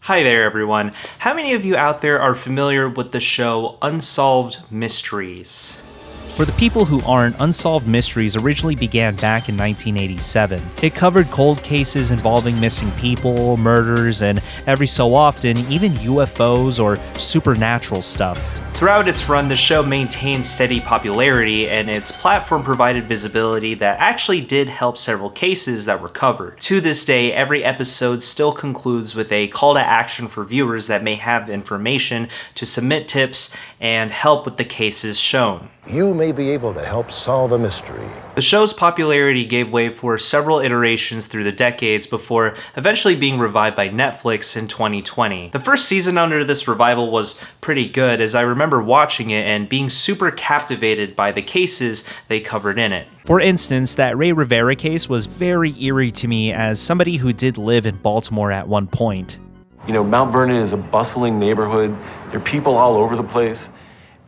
Hi there everyone. How many of you out there are familiar with the show Unsolved Mysteries? For the people who aren't, Unsolved Mysteries originally began back in 1987. It covered cold cases involving missing people, murders, and every so often, even UFOs or supernatural stuff. Throughout its run, the show maintained steady popularity, and its platform provided visibility that actually did help several cases that were covered. To this day, every episode still concludes with a call to action for viewers that may have information to submit tips and help with the cases shown. You may be able to help solve a mystery. The show's popularity gave way for several iterations through the decades before eventually being revived by Netflix in 2020. The first season under this revival was pretty good, as I remember watching it and being super captivated by the cases they covered in it. For instance, that Ray Rivera case was very eerie to me as somebody who did live in Baltimore at one point. You know, Mount Vernon is a bustling neighborhood. There are people all over the place.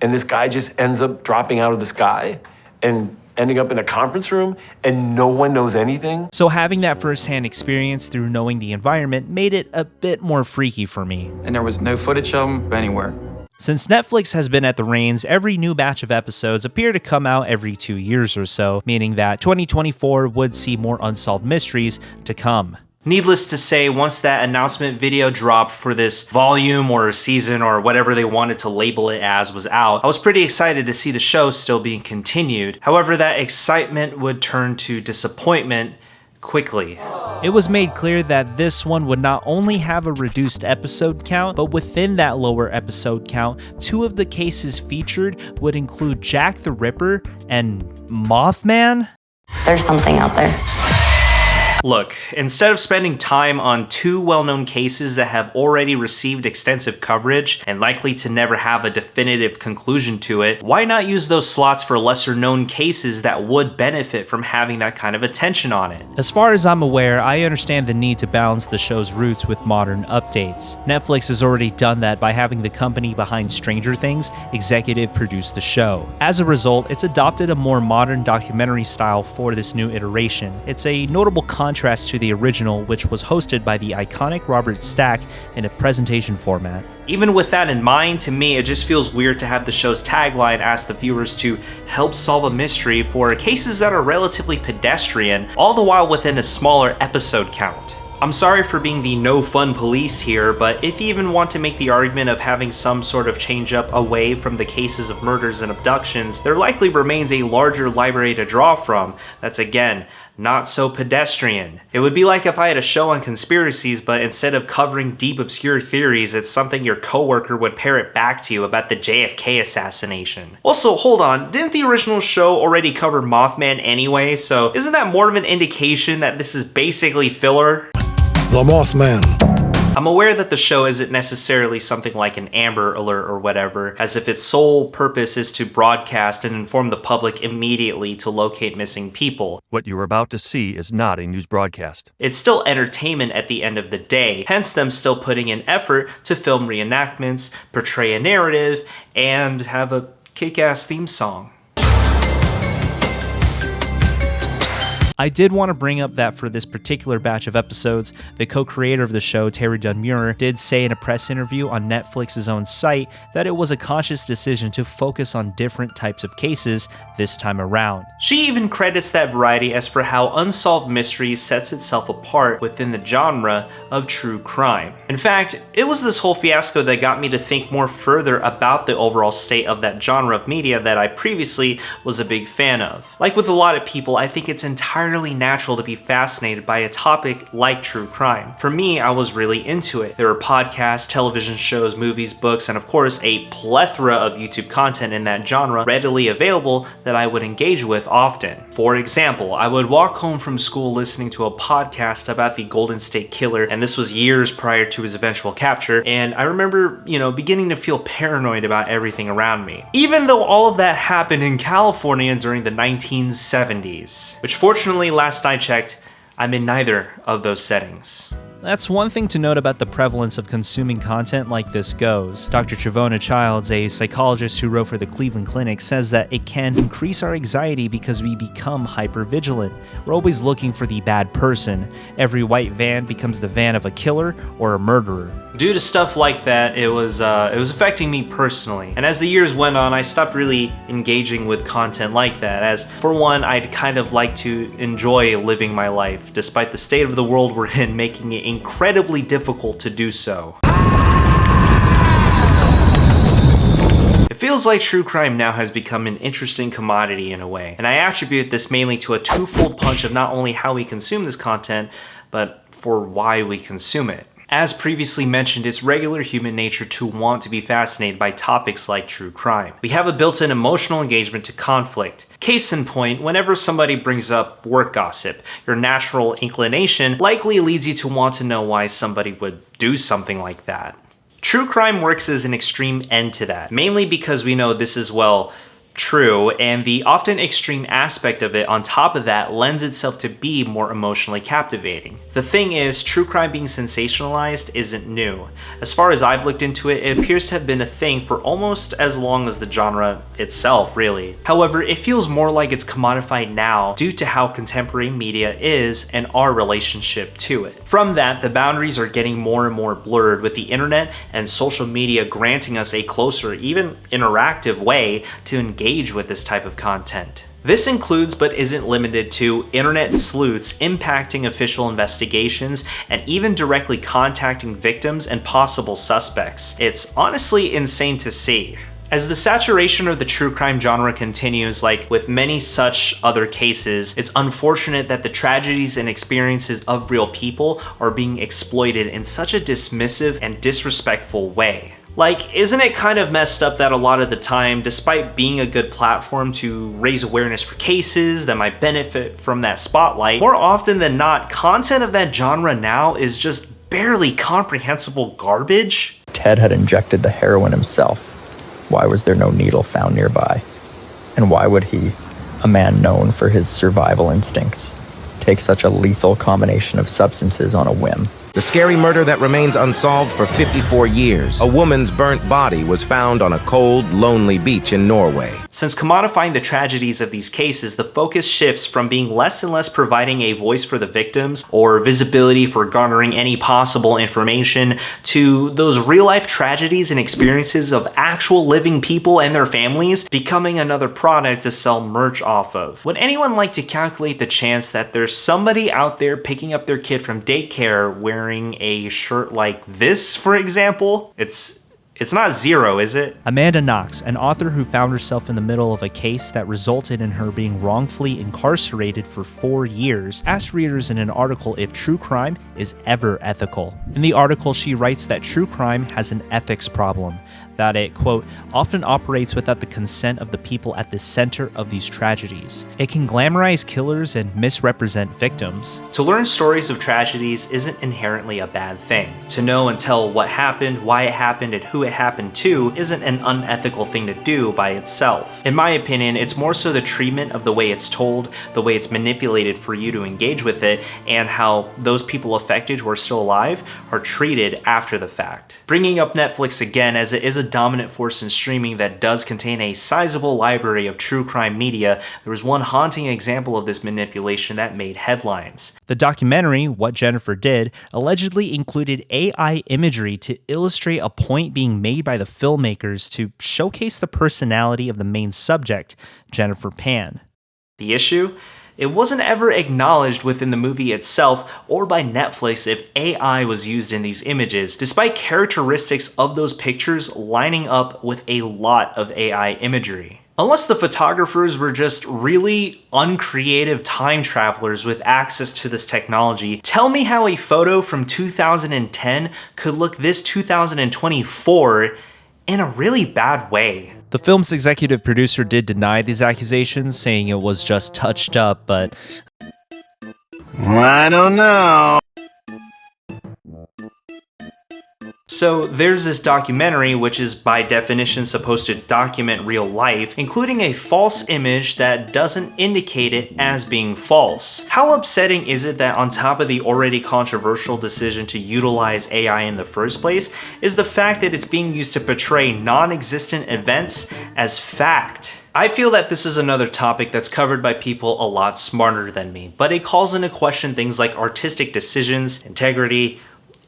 And this guy just ends up dropping out of the sky and ending up in a conference room, and no one knows anything. So having that firsthand experience through knowing the environment made it a bit more freaky for me. And there was no footage of him anywhere. Since Netflix has been at the reins, every new batch of episodes appear to come out every 2 years or so, meaning that 2024 would see more Unsolved Mysteries to come. Needless to say, once that announcement video dropped for this volume or season or whatever they wanted to label it as was out, I was pretty excited to see the show still being continued. However, that excitement would turn to disappointment quickly. It was made clear that this one would not only have a reduced episode count, but within that lower episode count, 2 of the cases featured would include Jack the Ripper and Mothman? There's something out there. Look, instead of spending time on 2 well-known cases that have already received extensive coverage and likely to never have a definitive conclusion to it, why not use those slots for lesser-known cases that would benefit from having that kind of attention on it? As far as I'm aware, I understand the need to balance the show's roots with modern updates. Netflix has already done that by having the company behind Stranger Things executive produce the show. As a result, it's adopted a more modern documentary style for this new iteration. It's a notable contrast to the original, which was hosted by the iconic Robert Stack in a presentation format. Even with that in mind, to me, it just feels weird to have the show's tagline ask the viewers to help solve a mystery for cases that are relatively pedestrian, all the while within a smaller episode count. I'm sorry for being the no fun police here, but if you even want to make the argument of having some sort of change up away from the cases of murders and abductions, there likely remains a larger library to draw from that's, again, not so pedestrian. It would be like if I had a show on conspiracies, but instead of covering deep obscure theories, it's something your coworker would parrot back to you about the JFK assassination. Also, hold on, didn't the original show already cover Mothman anyway? So isn't that more of an indication that this is basically filler? The Mothman. I'm aware that the show isn't necessarily something like an Amber Alert or whatever, as if its sole purpose is to broadcast and inform the public immediately to locate missing people. What you're about to see is not a news broadcast. It's still entertainment at the end of the day, hence them still putting in effort to film reenactments, portray a narrative, and have a kick-ass theme song. I did want to bring up that for this particular batch of episodes, the co-creator of the show, Terry Dunmure, did say in a press interview on Netflix's own site that it was a conscious decision to focus on different types of cases this time around. She even credits that variety as for how Unsolved Mysteries sets itself apart within the genre of true crime. In fact, it was this whole fiasco that got me to think more further about the overall state of that genre of media that I previously was a big fan of. Like with a lot of people, I think it's entirely natural to be fascinated by a topic like true crime. For me, I was really into it. There were podcasts, television shows, movies, books, and of course a plethora of YouTube content in that genre readily available that I would engage with often. For example, I would walk home from school listening to a podcast about the Golden State Killer, and this was years prior to his eventual capture, and I remember, beginning to feel paranoid about everything around me. Even though all of that happened in California during the 1970s, which fortunately, last I checked, I'm in neither of those settings. That's one thing to note about the prevalence of consuming content like this goes. Dr. Trevona Childs, a psychologist who wrote for the Cleveland Clinic, says that it can increase our anxiety because we become hypervigilant. We're always looking for the bad person. Every white van becomes the van of a killer or a murderer. Due to stuff like that, it was affecting me personally. And as the years went on, I stopped really engaging with content like that, as for one, I'd kind of like to enjoy living my life, despite the state of the world we're in making it incredibly difficult to do so. It feels like true crime now has become an interesting commodity in a way, and I attribute this mainly to a twofold punch of not only how we consume this content, but for why we consume it. As previously mentioned, it's regular human nature to want to be fascinated by topics like true crime. We have a built-in emotional engagement to conflict. Case in point, whenever somebody brings up work gossip, your natural inclination likely leads you to want to know why somebody would do something like that. True crime works as an extreme end to that, mainly because we know this is, well, true, and the often extreme aspect of it on top of that lends itself to be more emotionally captivating. The thing is, true crime being sensationalized isn't new. As far as I've looked into it, it appears to have been a thing for almost as long as the genre itself, really. However, it feels more like it's commodified now due to how contemporary media is and our relationship to it. From that, the boundaries are getting more and more blurred, with the internet and social media granting us a closer, even interactive way to engage with this type of content. This includes, but isn't limited to, internet sleuths impacting official investigations and even directly contacting victims and possible suspects. It's honestly insane to see. As the saturation of the true crime genre continues, like with many such other cases, it's unfortunate that the tragedies and experiences of real people are being exploited in such a dismissive and disrespectful way. Like, isn't it kind of messed up that a lot of the time, despite being a good platform to raise awareness for cases that might benefit from that spotlight, more often than not, content of that genre now is just barely comprehensible garbage? Ted had injected the heroin himself. Why was there no needle found nearby? And why would he, a man known for his survival instincts, take such a lethal combination of substances on a whim? The scary murder that remains unsolved for 54 years. A woman's burnt body was found on a cold, lonely beach in Norway. Since commodifying the tragedies of these cases, the focus shifts from being less and less providing a voice for the victims or visibility for garnering any possible information to those real-life tragedies and experiences of actual living people and their families becoming another product to sell merch off of. Would anyone like to calculate the chance that there's somebody out there picking up their kid from daycare wearing a shirt like this, for example? It's not zero, is it? Amanda Knox, an author who found herself in the middle of a case that resulted in her being wrongfully incarcerated for 4 years, asked readers in an article if true crime is ever ethical. In the article, she writes that true crime has an ethics problem, that it, quote, often operates without the consent of the people at the center of these tragedies. It can glamorize killers and misrepresent victims. To learn stories of tragedies isn't inherently a bad thing. To know and tell what happened, why it happened, and who it happened to isn't an unethical thing to do by itself. In my opinion, it's more so the treatment of the way it's told, the way it's manipulated for you to engage with it, and how those people affected who are still alive are treated after the fact. Bringing up Netflix again, as it is a dominant force in streaming that does contain a sizable library of true crime media, there was one haunting example of this manipulation that made headlines. The documentary, What Jennifer Did, allegedly included AI imagery to illustrate a point being made by the filmmakers to showcase the personality of the main subject, Jennifer Pan. The issue? It wasn't ever acknowledged within the movie itself or by Netflix if AI was used in these images, despite characteristics of those pictures lining up with a lot of AI imagery. Unless the photographers were just really uncreative time travelers with access to this technology, tell me how a photo from 2010 could look this 2024 in a really bad way. The film's executive producer did deny these accusations, saying it was just touched up, but I don't know. So there's this documentary which is by definition supposed to document real life, including a false image that doesn't indicate it as being false. How upsetting is it that on top of the already controversial decision to utilize AI in the first place is the fact that it's being used to portray non-existent events as fact? I feel that this is another topic that's covered by people a lot smarter than me, but it calls into question things like artistic decisions, integrity,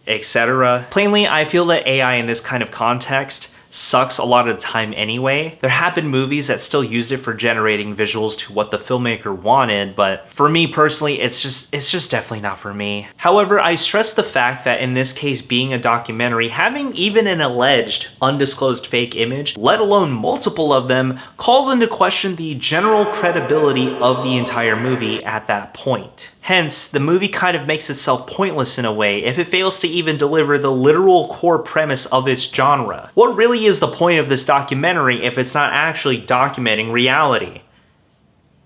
etc. Plainly, I feel that AI in this kind of context sucks a lot of the time anyway. There have been movies that still used it for generating visuals to what the filmmaker wanted, but for me personally, it's just definitely not for me. However, I stress the fact that in this case, being a documentary, having even an alleged undisclosed fake image, let alone multiple of them, calls into question the general credibility of the entire movie at that point. Hence, the movie kind of makes itself pointless in a way if it fails to even deliver the literal core premise of its genre. What really is the point of this documentary if it's not actually documenting reality?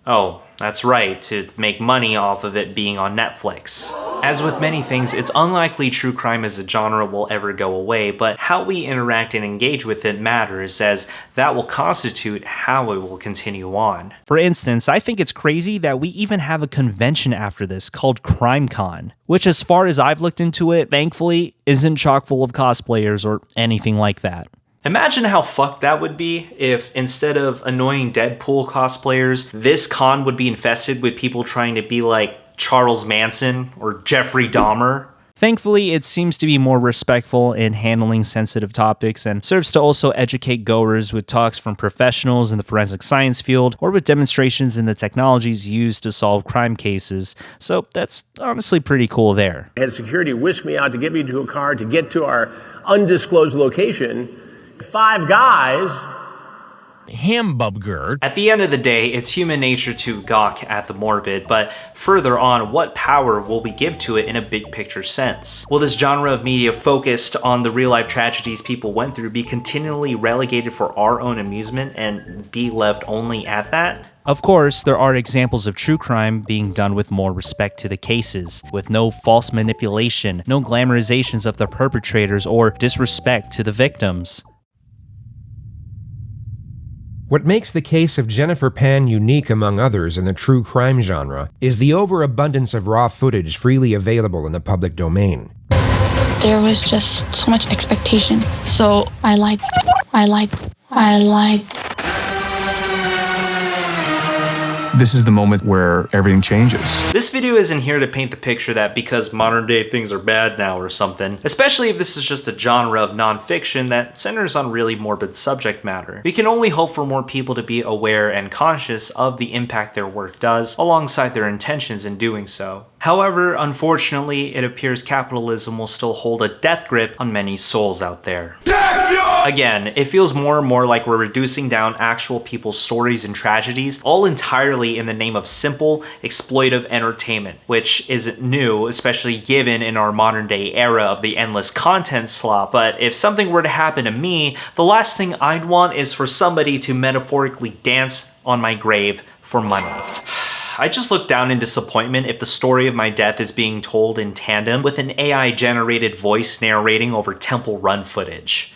Oh, that's right, to make money off of it being on Netflix. As with many things, it's unlikely true crime as a genre will ever go away, but how we interact and engage with it matters, as that will constitute how it will continue on. For instance, I think it's crazy that we even have a convention after this called CrimeCon, which as far as I've looked into it, thankfully isn't chock full of cosplayers or anything like that. Imagine how fucked that would be if instead of annoying Deadpool cosplayers, this con would be infested with people trying to be like Charles Manson or Jeffrey Dahmer. Thankfully, it seems to be more respectful in handling sensitive topics and serves to also educate goers with talks from professionals in the forensic science field or with demonstrations in the technologies used to solve crime cases. So that's honestly pretty cool there. I had security whisk me out to get me to a car to get to our undisclosed location. 5 guys. Hamburger. At the end of the day, it's human nature to gawk at the morbid, but further on, what power will we give to it in a big picture sense? Will this genre of media focused on the real life tragedies people went through be continually relegated for our own amusement and be left only at that? Of course, there are examples of true crime being done with more respect to the cases, with no false manipulation, no glamorizations of the perpetrators, or disrespect to the victims. What makes the case of Jennifer Pan unique among others in the true crime genre is the overabundance of raw footage freely available in the public domain. There was just so much expectation. So I liked. This is the moment where everything changes. This video isn't here to paint the picture that because modern day things are bad now or something, especially if this is just a genre of nonfiction that centers on really morbid subject matter. We can only hope for more people to be aware and conscious of the impact their work does, alongside their intentions in doing so. However, unfortunately, it appears capitalism will still hold a death grip on many souls out there. Again, it feels more and more like we're reducing down actual people's stories and tragedies, all entirely in the name of simple, exploitive entertainment, which isn't new, especially given in our modern day era of the endless content slop. But if something were to happen to me, the last thing I'd want is for somebody to metaphorically dance on my grave for money. I just look down in disappointment if the story of my death is being told in tandem with an AI-generated voice narrating over Temple Run footage.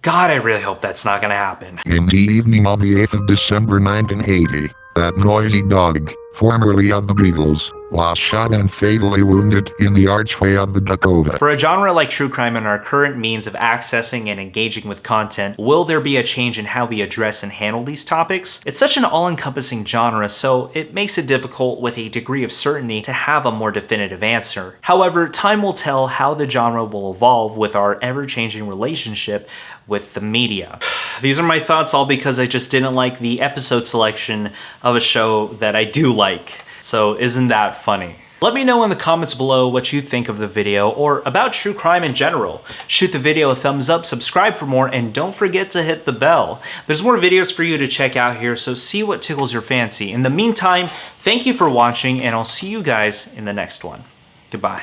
God, I really hope that's not gonna happen. In the evening of the 8th of December 1980, that noisy dog, formerly of the Beatles, was shot and fatally wounded in the archway of the Dakota. For a genre like true crime and our current means of accessing and engaging with content, will there be a change in how we address and handle these topics? It's such an all-encompassing genre, so it makes it difficult with a degree of certainty to have a more definitive answer. However, time will tell how the genre will evolve with our ever-changing relationship with the media. These are my thoughts, all because I just didn't like the episode selection of a show that I do like. So isn't that funny? Let me know in the comments below what you think of the video or about true crime in general. Shoot the video a thumbs up, subscribe for more, and don't forget to hit the bell. There's more videos for you to check out here, so see what tickles your fancy. In the meantime, thank you for watching, and I'll see you guys in the next one. Goodbye.